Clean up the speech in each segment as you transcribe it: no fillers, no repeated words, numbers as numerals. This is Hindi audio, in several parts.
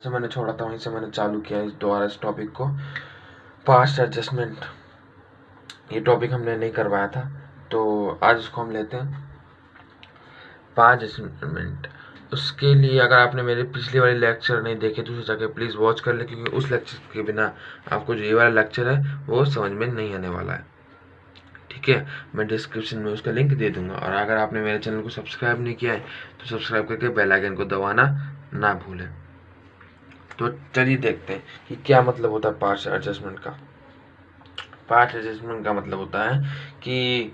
जैसे मैंने छोड़ा था वहीं से मैंने चालू किया इस दोबारा इस टॉपिक को। पास्ट एडजस्टमेंट ये टॉपिक हमने नहीं करवाया था, तो आज इसको हम लेते हैं। पास्ट एडजस्टमेंट, उसके लिए अगर आपने मेरे पिछले वाले लेक्चर नहीं देखे तो उसे जाके प्लीज़ वॉच कर ले, क्योंकि उस लेक्चर के बिना आपको जो ये वाला लेक्चर है वो समझ में नहीं आने वाला है। ठीक है, मैं डिस्क्रिप्शन में उसका लिंक दे दूंगा। और अगर आपने मेरे चैनल को सब्सक्राइब नहीं किया है तो सब्सक्राइब करके बेल आइकन को दबाना ना भूलें। तो चलिए देखते हैं कि क्या मतलब होता है पास्ट एडजस्टमेंट का। पास्ट एडजस्टमेंट का मतलब होता है कि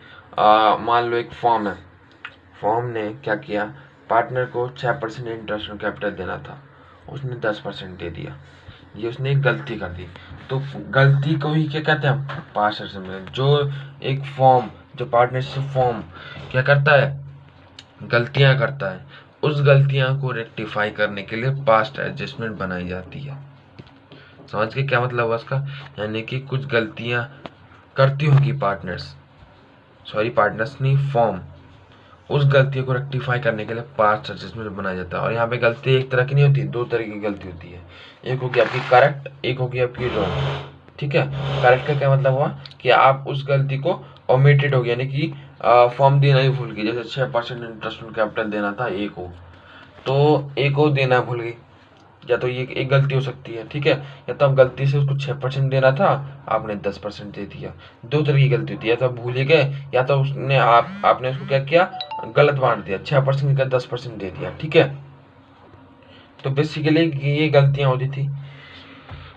मान लो एक फॉर्म है, फॉर्म ने क्या किया, पार्टनर को 6% इंटरेस्ट ऑन कैपिटल देना था, उसने 10% दे दिया। ये उसने एक गलती कर दी, तो गलती को ही क्या कहते हैं, पास्ट एडजस्टमेंट। जो एक फॉर्म, जो पार्टनरशिप फॉर्म क्या करता है, गलतियां करता है, उस गलतियां को रेक्टिफाई करने के लिए पास्ट एडजस्टमेंट बनाई जाती है। समझ के क्या मतलब है उसका, यानी कि कुछ गलतियां करती होगी पार्टनर्स नहीं, फॉर्म, उस गलती को रेक्टिफाई करने के लिए पास्ट एडजस्टमेंट बनाया जाता है। और यहाँ पे गलती एक तरह की नहीं होती, दो तरह की गलती होती है। एक होगी आपकी करेक्ट, एक होगी आपकी रॉन्ग। ठीक है, करेक्ट का क्या मतलब हुआ कि आप उस गलती को ओमिटेड हो गया, यानी कि फॉर्म देना ही भूल गई। जैसे 6% इंटरेस्ट ऑन कैपिटल देना था ए को, तो ए को देना भूल गई, या तो ये एक गलती हो सकती है। ठीक है, या तो आप गलती से उसको 6% देना था, आपने 10% दे दिया। दो तरह की गलती होती है, या तो आप भूल ही गए, या तो उसने आपने उसको क्या किया, गलत बांट दिया, 6% का 10% दे दिया। ठीक है, तो बेसिकली ये गलतियां होती थी।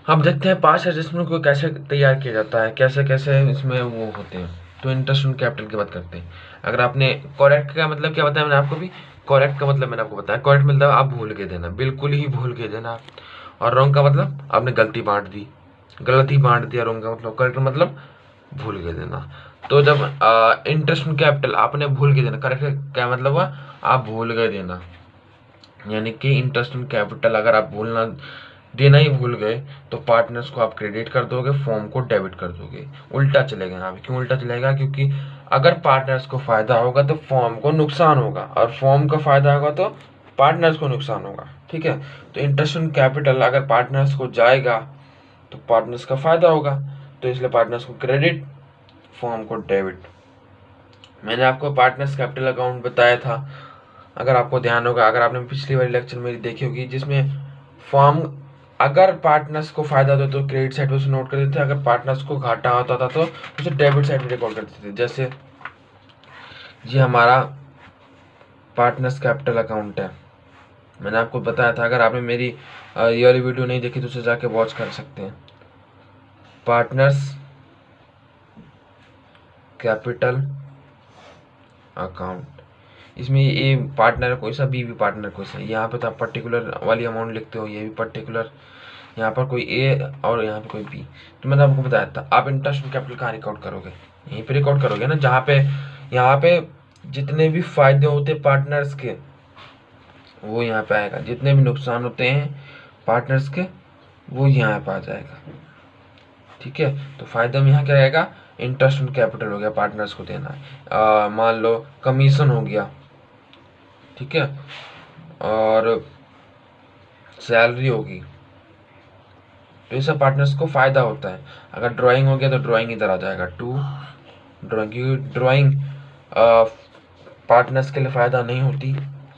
हम देखते हैं पास्ट एडजस्टमेंट को कैसे तैयार किया जाता है, कैसे कैसे इसमें वो होते हैं। तो इंटरेस्ट ऑन कैपिटल की बात करते हैं। अगर आपने करेक्ट का मतलब क्या बताया मैंने आपको भी, करेक्ट का मतलब मैंने आपको बताया, करेक्ट मतलब आप भूल के देना, बिल्कुल ही भूल के देना। और रॉन्ग का मतलब आपने गलती बांट दी, गलत ही बांट दिया। रॉन्ग का मतलब, करेक्ट मतलब भूल के देना। तो जब इंटरेस्ट ऑन कैपिटल आपने भूल के देना, करेक्ट क्या मतलब हुआ, आप भूल गए देना, यानी कि इंटरेस्ट ऑन कैपिटल अगर आप भूलना देना ही भूल गए तो पार्टनर्स को आप क्रेडिट कर दोगे, फॉर्म को डेबिट कर दोगे। उल्टा चलेगा यहाँ पे। क्यों उल्टा चलेगा, क्योंकि अगर पार्टनर्स को फायदा होगा तो फॉर्म को नुकसान होगा, और फॉर्म का फायदा होगा तो पार्टनर्स को नुकसान होगा। ठीक है, तो इंटरेस्ट ऑन कैपिटल अगर पार्टनर्स को जाएगा तो पार्टनर्स का फायदा होगा, तो इसलिए पार्टनर्स को क्रेडिट, फॉर्म को डेबिट। मैंने आपको पार्टनर्स कैपिटल अकाउंट बताया था, अगर आपको ध्यान होगा, अगर आपने पिछली वाली लेक्चर मेरी देखी होगी, जिसमें फॉर्म अगर पार्टनर्स को फायदा होता तो क्रेडिट साइड पे उसे नोट कर देते थे, अगर पार्टनर्स को घाटा होता था तो उसे डेबिट साइड पे रिकॉर्ड करते थे। जैसे ये हमारा पार्टनर्स कैपिटल अकाउंट है, मैंने आपको बताया था। अगर आपने मेरी ये वाली वीडियो नहीं देखी तो उसे जाके वॉच कर सकते हैं। पार्टनर्स कैपिटल अकाउंट, इसमें ए पार्टनर कोई सा, बी भी पार्टनर कोई सा, यहाँ पे तो आप पर्टिकुलर वाली अमाउंट लिखते हो, ये भी पर्टिकुलर, यहाँ पर कोई ए और यहाँ पे कोई बी। तो मैंने आपको बताया था, आप इंटरेस्ट ऑन कैपिटल कहाँ रिकॉर्ड करोगे, यहीं पे रिकॉर्ड करोगे ना, जहाँ पे यहाँ पे जितने भी फायदे होते पार्टनर्स के वो यहाँ पे आएगा, जितने भी नुकसान होते हैं पार्टनर्स के वो यहाँ पे आ जाएगा। ठीक है, तो फायदा में यहाँ क्या रहेगा, इंटरेस्ट ऑन कैपिटल हो गया, पार्टनर्स को देना है। मान लो कमीशन हो गया, ठीक है, और सैलरी होगी, तो ये सब पार्टनर्स को फायदा होता है। अगर ड्राइंग हो गया तो ड्राइंग इधर आ जाएगा, टू ड्राइंग, क्योंकि ड्राइंग पार्टनर्स के लिए फायदा नहीं होती।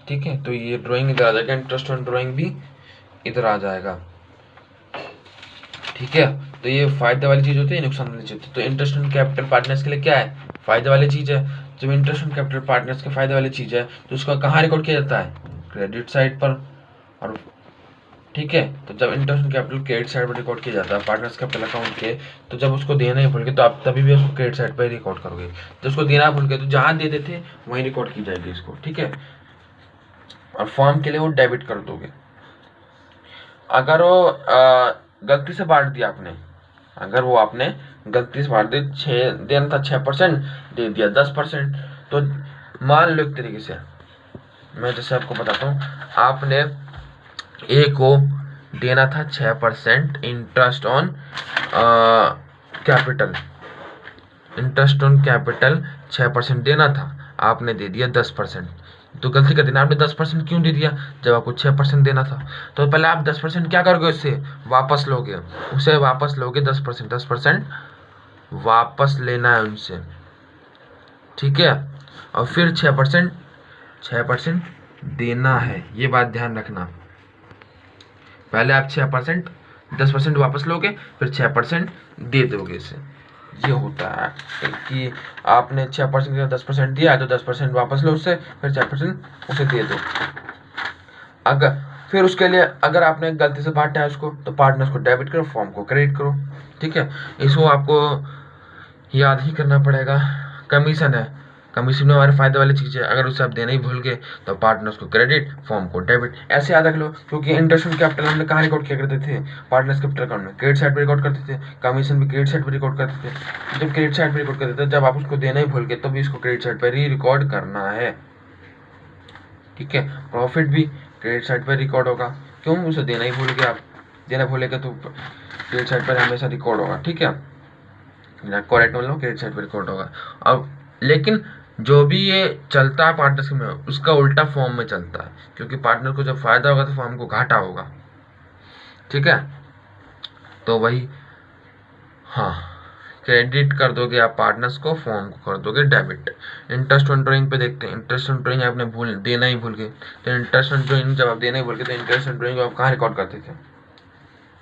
ठीक है, तो ये ड्राइंग इधर आ जाएगा, इंटरेस्ट ऑन ड्राइंग भी इधर आ जाएगा। ठीक है, तो ये फायदे वाली चीज होती है, नुकसान वाली चीज होती है। तो इंटरेस्ट ऑन कैपिटल पार्टनर्स के लिए क्या है, फायदे वाली चीज है। जब इंटरेस्ट ऑन कैपिटल पार्टनर्स के फायदे वाली चीज है तो उसका कहाँ रिकॉर्ड किया जाता है, क्रेडिट साइड पर। और ठीक है, तो जब interest on capital credit side पर रिकॉर्ड किया जाता है पार्टनर्स कैपिटल अकाउंट के, तो जब उसको देना ही भूल गए तो आप तभी भी उसको क्रेडिट साइड पर रिकॉर्ड करोगे। जब उसको देना भूल गए तो जहाँ दे देते वहीं रिकॉर्ड की जाएगी इसको। ठीक है, और फॉर्म के लिए वो डेबिट कर दोगे। अगर वो गलती से बांट दिया आपने, अगर वो आपने गलती से बांट दिया, 6 देना था 6%, दे दिया 10%, तो मान लो एक तरीके से मैं जैसे आपको बताता हूँ, आपने ए को देना था 6% interest on capital, interest on capital 6% देना था, आपने दे दिया 10%। तो गलती कर देना, आपने 10% क्यों दे दिया जब आपको 6% देना था। तो पहले आप 10% क्या करोगे, उससे वापस लोगे, उसे वापस लोगे 10%, 10% वापस लेना है उनसे, ठीक है। और फिर 6% देना है, ये बात ध्यान रखना। पहले आप 6% 10% वापस लोगे, फिर 6% दे दोगे इसे। ये होता है कि आपने 6% का 10% दिया तो 10% वापस लो उससे, फिर 6% उसे दे दो। अगर फिर उसके लिए अगर आपने गलती से बांटा है उसको, तो पार्टनर्स को डेबिट करो, फॉर्म को क्रेडिट करो, ठीक है। इसको आपको याद ही करना पड़ेगा। कमीशन है, कमीशन में हमारे फायदे वाली चीज़ है, अगर उसे आप देना ही भूल गए तो पार्टनर्स को क्रेडिट, फॉर्म को डेबिट, ऐसे याद रख लो। क्योंकि इंटरेस्ट ऑन कैपिटल हमने कहाँ रिकॉर्ड किया करते थे, पार्टनर्स कैपिटल अकाउंट में, क्रेडिट साइड पर रिकॉर्ड करते थे, कमीशन भी क्रेडिट साइड पर रिकॉर्ड करते थे। जब क्रेडिट साइड पर रिकॉर्ड करते थे, जब आप उसको देना ही भूल गए तो भी इसको क्रेडिट साइड पर ही रिकॉर्ड करना है, ठीक है। प्रॉफिट भी क्रेडिट साइड पर रिकॉर्ड होगा, क्यों, उसे देना ही भूल गए आप, देना भूलेगा तो क्रेडिट साइड पर हमेशा रिकॉर्ड होगा, ठीक है। करेक्ट मतलब क्रेडिट साइड पर रिकॉर्ड होगा। अब लेकिन जो भी ये चलता है पार्टनरशिप में, उसका उल्टा फॉर्म में चलता है, क्योंकि पार्टनर को जब फायदा होगा तो फॉर्म को घाटा होगा, ठीक है। तो वही, हाँ, क्रेडिट कर दोगे आप पार्टनर्स को, फॉर्म को कर दोगे डेबिट। इंटरेस्ट ऑन ड्राइंग पे देखते हैं। इंटरेस्ट ऑन ड्राइंग आपने देना ही भूल गए, तो इंटरेस्ट ऑन ड्राइंग जब आप देना ही भूल गए तो इंटरेस्ट ऑन ड्राइंग आप कहाँ रिकॉर्ड करते थे,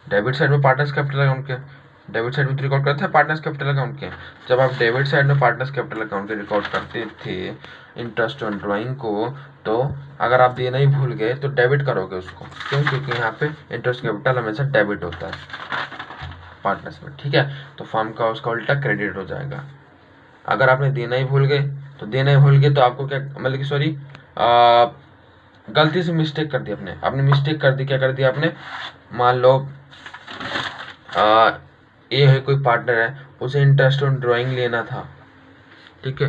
डेबिट साइड में पार्टनर्स कैपिटल अकाउंट के, डेबिट साइड में तो रिकॉर्ड करते हैं पार्टनर्स कैपिटल अकाउंट के। जब आप डेबिट साइड में पार्टनर्स कैपिटल अकाउंट के रिकॉर्ड करते थे इंटरेस्ट ऑन ड्राइंग को, तो अगर आप देना ही भूल गए तो डेबिट करोगे उसको, क्यों, क्योंकि यहाँ पे इंटरेस्ट कैपिटल हमेशा डेबिट होता है पार्टनर्स में, ठीक है। तो फर्म का उसका उल्टा क्रेडिट हो जाएगा। अगर आपने देना ही भूल गए तो देना ही भूल गए तो आपको क्या, मतलब कि सॉरी, गलती से मिस्टेक कर दी आपने मिस्टेक कर दी, क्या कर दिया आपने, मान लो ये है कोई पार्टनर है, उसे इंटरेस्ट ऑन ड्राइंग लेना था, ठीक है,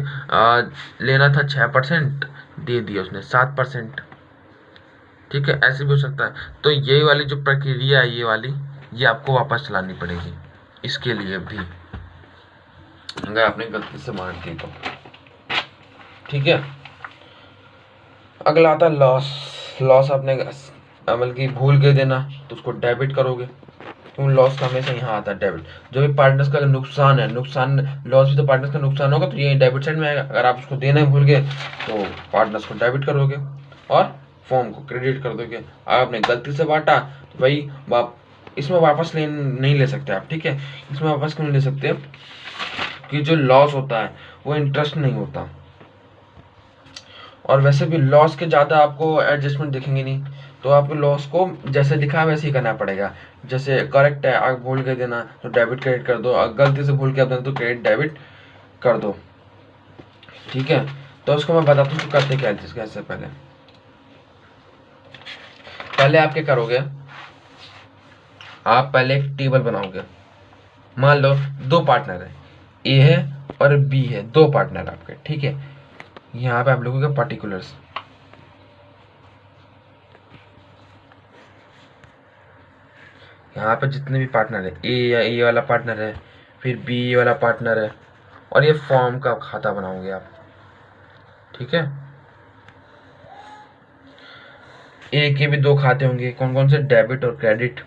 लेना था 6%, दे दिया उसने 7%, ठीक है। ऐसे भी हो सकता है। तो ये वाली जो प्रक्रिया है, ये वाली, ये आपको वापस चलानी पड़ेगी इसके लिए भी, अगर आपने गलती से बांट दी तो, ठीक है। अगला आता है लॉस। लॉस आपने मतलब कि भूल के देना तो उसको डेबिट करोगे, क्यों, लॉस का हमेशा यहाँ आता है डेबिट। जो भी पार्टनर्स का नुकसान है, नुकसान, लॉस भी तो पार्टनर्स का नुकसान होगा, तो ये डेबिट साइड में आएगा। अगर आप उसको देना ही भूल गए तो पार्टनर्स को डेबिट करोगे और फॉर्म को क्रेडिट कर दोगे। आपने गलती से बांटा तो भाई इसमें वापस नहीं ले सकते आप, ठीक है। इसमें वापस क्यों नहीं ले सकते, कि जो लॉस होता है वो इंटरेस्ट नहीं होता, और वैसे भी लॉस के ज़्यादा आपको एडजस्टमेंट दिखेंगे नहीं, तो आपको लॉस को जैसे दिखा वैसे ही करना पड़ेगा। जैसे करेक्ट है, आप भूल के देना तो डेबिट क्रेडिट कर दो, गलती से भूल के आप देना तो क्रेडिट डेबिट कर दो, ठीक है। तो उसको मैं बताता हूँ करते क्या चीज़ कैसे। पहले आप क्या करोगे, आप पहले एक टेबल बनाओगे। मान लो 2 पार्टनर है, ए है और बी है, 2 पार्टनर आपके, ठीक है। यहाँ पे आप लोगों के पर्टिकुलर्स, यहाँ पे जितने भी पार्टनर है, ए वाला पार्टनर है, फिर बी वाला पार्टनर है, और ये फॉर्म का खाता बनाओगे आप, ठीक है। ए के भी 2 खाते होंगे, कौन कौन से, डेबिट और क्रेडिट।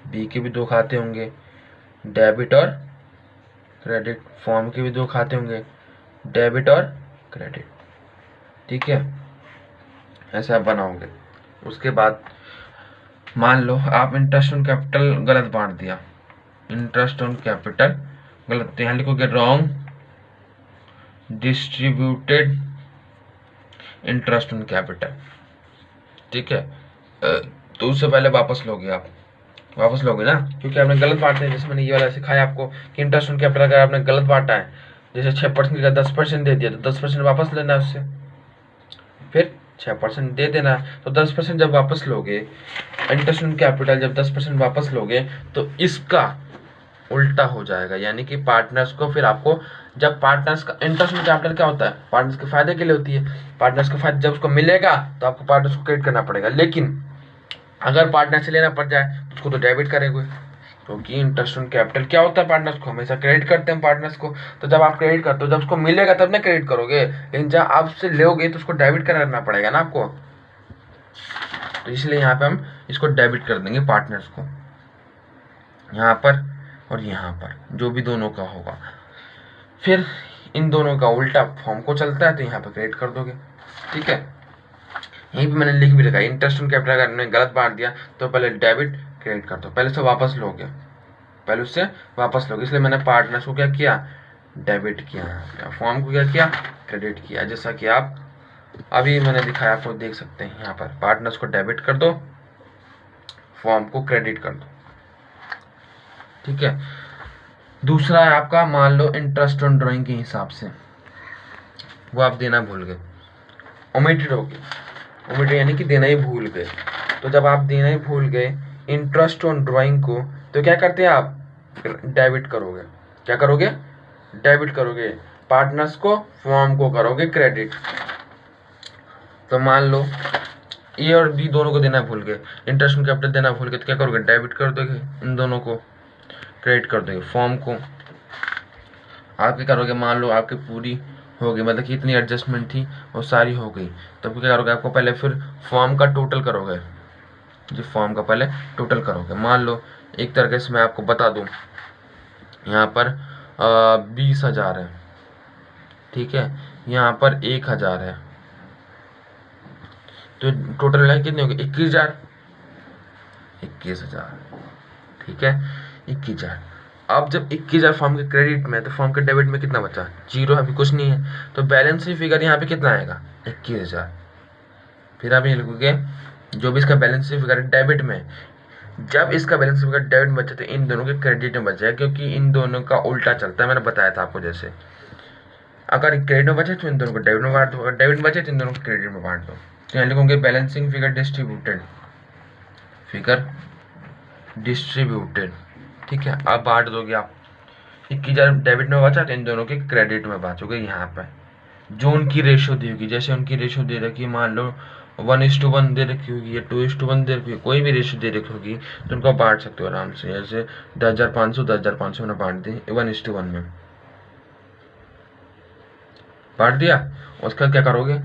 बी के भी 2 खाते होंगे, डेबिट और क्रेडिट। फॉर्म के भी 2 खाते होंगे, डेबिट और क्रेडिट, ठीक है। ऐसे आप बनाओगे। उसके बाद मान लो आप इंटरेस्ट ऑन कैपिटल गलत बांट दिया, इंटरेस्ट ऑन कैपिटल गलत, तो यहाँ लिखोगे wrong distributed interest on capital, ठीक है। तो उससे पहले वापस लोगे आप, वापस लोगे ना, क्योंकि आपने गलत बांटा है। जैसे मैंने ये वाला सिखाया आपको कि इंटरेस्ट ऑन कैपिटल अगर आपने गलत बांटा है, जैसे 6% का 10% दे दिया, तो 10% वापस लेना है उससे, फिर 6% दे देना है। तो 10% जब वापस लोगे, इंटरेस्ट ऑन कैपिटल जब 10% वापस लोगे तो इसका उल्टा हो जाएगा, यानी कि पार्टनर्स को फिर आपको, जब पार्टनर्स का इंटरेस्ट ऑन कैपिटल क्या होता है, पार्टनर्स के फायदे के लिए होती है। पार्टनर्स के फायदे जब उसको मिलेगा तो आपको पार्टनर्स को क्रेडिट करना पड़ेगा, लेकिन अगर पार्टनर से लेना पड़ जाए तो उसको तो डेबिट करेंगे, क्योंकि इंटरेस्ट ऑन कैपिटल क्या होता है पार्टनर्स को, हमेशा क्रेडिट करते हैं पार्टनर्स को। तो जब आप क्रेडिट करते हो, जब उसको मिलेगा तब ना क्रेडिट करोगे, लेकिन जब आप उससे लोगे तो उसको डेबिट करना पड़ेगा ना आपको। तो इसलिए यहाँ पे हम इसको डेबिट कर देंगे पार्टनर्स को, यहाँ पर और यहाँ पर, जो भी दोनों का होगा। फिर इन दोनों का उल्टा फॉर्म को चलता है, तो यहाँ पे क्रेडिट कर दोगे। ठीक है, यहीं पे मैंने लिख भी रखा है, इंटरेस्ट ऑन कैपिटल अगर मैंने गलत बांट दिया तो पहले डेबिट क्रेडिट कर दो, पहले से वापस लोगे, पहले उससे वापस लोगे। इसलिए मैंने पार्टनर्स को क्या किया, डेबिट किया, फॉर्म को क्या किया, क्रेडिट किया। जैसा कि आप अभी मैंने दिखाया, आपको देख सकते हैं यहाँ पर पार्टनर्स को डेबिट कर दो, फॉर्म को क्रेडिट कर दो। ठीक है, दूसरा है आपका, मान लो इंटरेस्ट ऑन ड्राइंग के हिसाब से वो आप देना भूल गए, ओमिटेड हो गए, ओमिटेड यानी कि देना ही भूल गए। तो जब आप देना ही भूल गए इंटरेस्ट ऑन ड्राइंग को, तो क्या करते हैं आप, डेबिट करोगे। क्या करोगे, डेबिट करोगे, पार्टनर्स को, फॉर्म को करोगे क्रेडिट। तो मान लो ए और बी दोनों को देना भूल गए, इंटरेस्ट ऑन कैपिटल देना भूल गए, तो क्या करोगे, डेबिट कर दोगे, इन दोनों को क्रेडिट कर दोगे, फॉर्म को आप क्या करोगे, मान लो आपकी पूरी हो गई, मतलब कि इतनी एडजस्टमेंट थी वो सारी हो गई, तो क्या करोगे, आपको पहले फिर फॉर्म का टोटल करोगे, जो फॉर्म का पहले टोटल करोगे। मान लो एक तरीके से मैं आपको बता दूं, यहाँ पर 20,000 है, ठीक है, यहाँ पर 1,000 है, तो टोटल लाइन कितनी होगी, 21,000, 21,000, ठीक है, 21,000। अब जब 21,000 फॉर्म के क्रेडिट में, तो फॉर्म के डेबिट में कितना बचा, 0, अभी कुछ नहीं है, तो बैलेंस शीट फिगर यहाँ पे कितना आएगा, 21,000। फिर आप ये लिखोगे जो भी इसका बैलेंस शीट फिगर डेबिट में, जब इसका बैलेंस फिगर डेबिट में बचे तो इन दोनों के क्रेडिट में बचे, क्योंकि इन दोनों का उल्टा चलता है, मैंने बताया था आपको। जैसे अगर क्रेडिट में बचे तो इन दोनों को डेबिट में बांट दो, अगर डेबिट में बचे तो इन दोनों को क्रेडिट में बांट दो। तो यहाँ लिखोगे balancing figure distributed, figure distributed, ठीक है। अब बांट दोगे आप, 21,000 डेबिट में बचा तो इन दोनों के क्रेडिट में बांटोगे। यहाँ पे जो उनकी रेशियो दी होगी, जैसे उनकी रेशियो दे रखी है, मान लो 1:1 दे रखी होगी या 2:1 दे रखी होगी, कोई भी रेशियो दे रखी होगी तो उनको बांट सकते हो आराम से। जैसे 10,500 में बांट दी 1:1 में, बांट दिया। उसका क्या करोगे,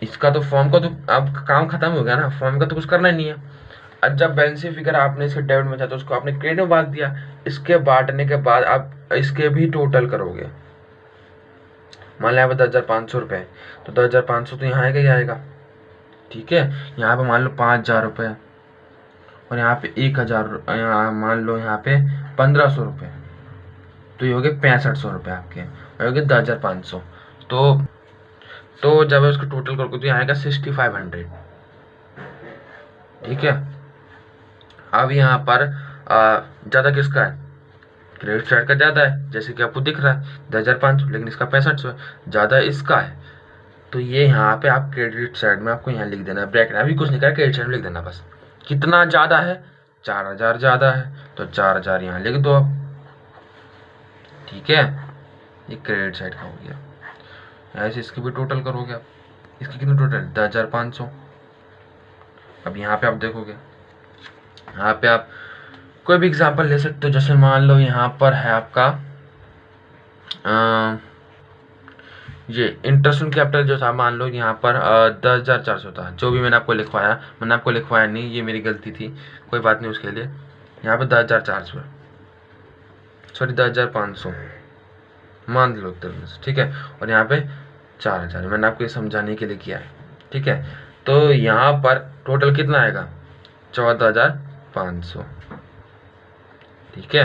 इसका तो फॉर्म का तो अब काम खत्म हो गया ना, फॉर्म का तो कुछ करना ही नहीं है। अब जब बैलेंस शीट फिगर आपने इसके डेबिट में चाहते उसको आपने क्रेडिट में बांट दिया, इसके बांटने के बाद आप इसके भी टोटल करोगे। मान लिया 10,500 रुपये, तो 10,500 तो यहाँ आएगा ही आएगा, ठीक है। यहाँ पे मान लो 5,000 रुपये और यहाँ पे 1,000, मान लो यहाँ पे 1,500 रुपये, तो ये हो गए 6500 रुपये आपके, और हो गए 10,500। तो जब उसको टोटल करोगे तो यहाँ आएगा 6,500, ठीक है। अब यहाँ पर ज़्यादा किसका है, क्रेडिट साइड का ज़्यादा है, जैसे कि आपको दिख रहा है 10,500, लेकिन इसका 6500 है, ज़्यादा इसका है। तो ये यहाँ पे आप क्रेडिट साइड में आपको यहाँ लिख देना है, ब्रैकेट अभी कुछ नहीं करा, क्रेडिट साइड में लिख देना बस। कितना ज़्यादा है, 4,000 ज़्यादा है, तो 4,000 यहाँ लिख दो अब, ठीक है। ये क्रेडिट साइड का हो गया। ऐसे इसकी भी टोटल करोगे आप, इसकी कितनी टोटल, 10,500। अब यहाँ पे आप देखोगे, यहाँ पे आप कोई भी एग्जांपल ले सकते हो। जैसे मान लो यहाँ पर है आपका ये इंटरेस्ट ऑन कैपिटल जो था, मान लो यहाँ पर 10,400 था, जो भी मैंने आपको लिखवाया नहीं, ये मेरी गलती थी, कोई बात नहीं उसके लिए। यहाँ पे 10,400 सॉरी 10,500 मान लो तरह से, ठीक है। और यहाँ पे 4,000 मैंने आपको ये समझाने के लिए किया है, ठीक है। तो यहाँ पर टोटल कितना आएगा, 14,500, ठीक है।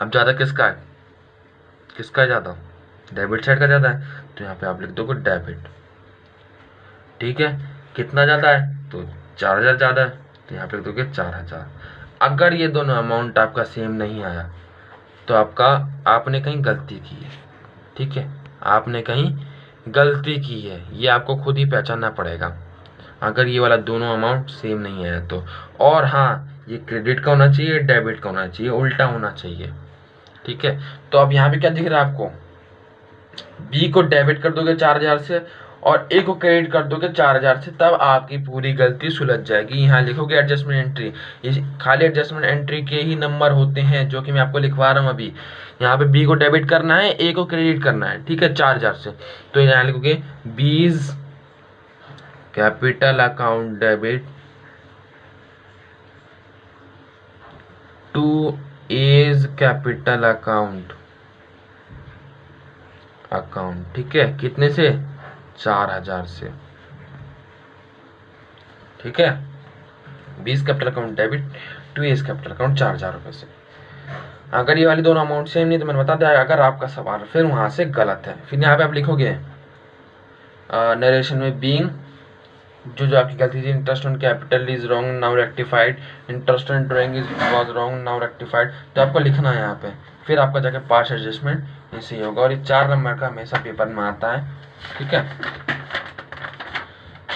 अब ज़्यादा किसका है, किसका है ज़्यादा, डेबिट साइड का ज़्यादा है, तो यहाँ पे आप लिख दोगे डेबिट, ठीक है। कितना ज़्यादा है, तो 4,000 ज़्यादा है, तो यहाँ पे लिख दोगे 4,000। अगर ये दोनों अमाउंट आपका सेम नहीं आया तो आपने कहीं गलती की है, ठीक है, आपने कहीं गलती की है, ये आपको खुद ही पहचानना पड़ेगा अगर ये वाला दोनों अमाउंट सेम नहीं है तो। और हाँ, ये क्रेडिट का होना चाहिए, डेबिट का होना चाहिए, उल्टा होना चाहिए, ठीक है। तो अब यहाँ पे क्या दिख रहा है आपको, बी को डेबिट कर दोगे 4,000 से और ए को क्रेडिट कर दोगे 4000 से, तब आपकी पूरी गलती सुलझ जाएगी। यहाँ लिखोगे एडजस्टमेंट एंट्री, ये खाली एडजस्टमेंट एंट्री के ही नंबर होते हैं जो कि मैं आपको लिखवा रहा हूँ अभी। यहाँ पे बी को डेबिट करना है, ए को क्रेडिट करना है, ठीक है, 4000 से। तो यहाँ लिखोगे B's capital account debit to A's capital account ठीक है, कितने से? 4000 से, ठीक है। B's capital account debit to A's capital account 4000 रुपये से। अगर ये वाली दोनों अमाउंट सेम नहीं तो मैंने बता दिया, अगर आपका सवाल फिर वहां से गलत है, फिर यहाँ पे आप लिखोगे नरेशन में बीइंग, जो आपकी गलती थी, interest on capital is wrong now rectified, interest on drawing is was wrong now rectified, तो आपको लिखना है यहाँ पे, फिर आपका जाके पार्ट एडजस्टमेंट इसे होगा। और ये 4 नंबर का हमेशा पेपर में आता है, ठीक है।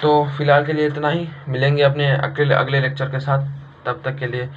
तो फिलहाल के लिए इतना ही, मिलेंगे अपने अगले लेक्चर के साथ, तब तक के लिए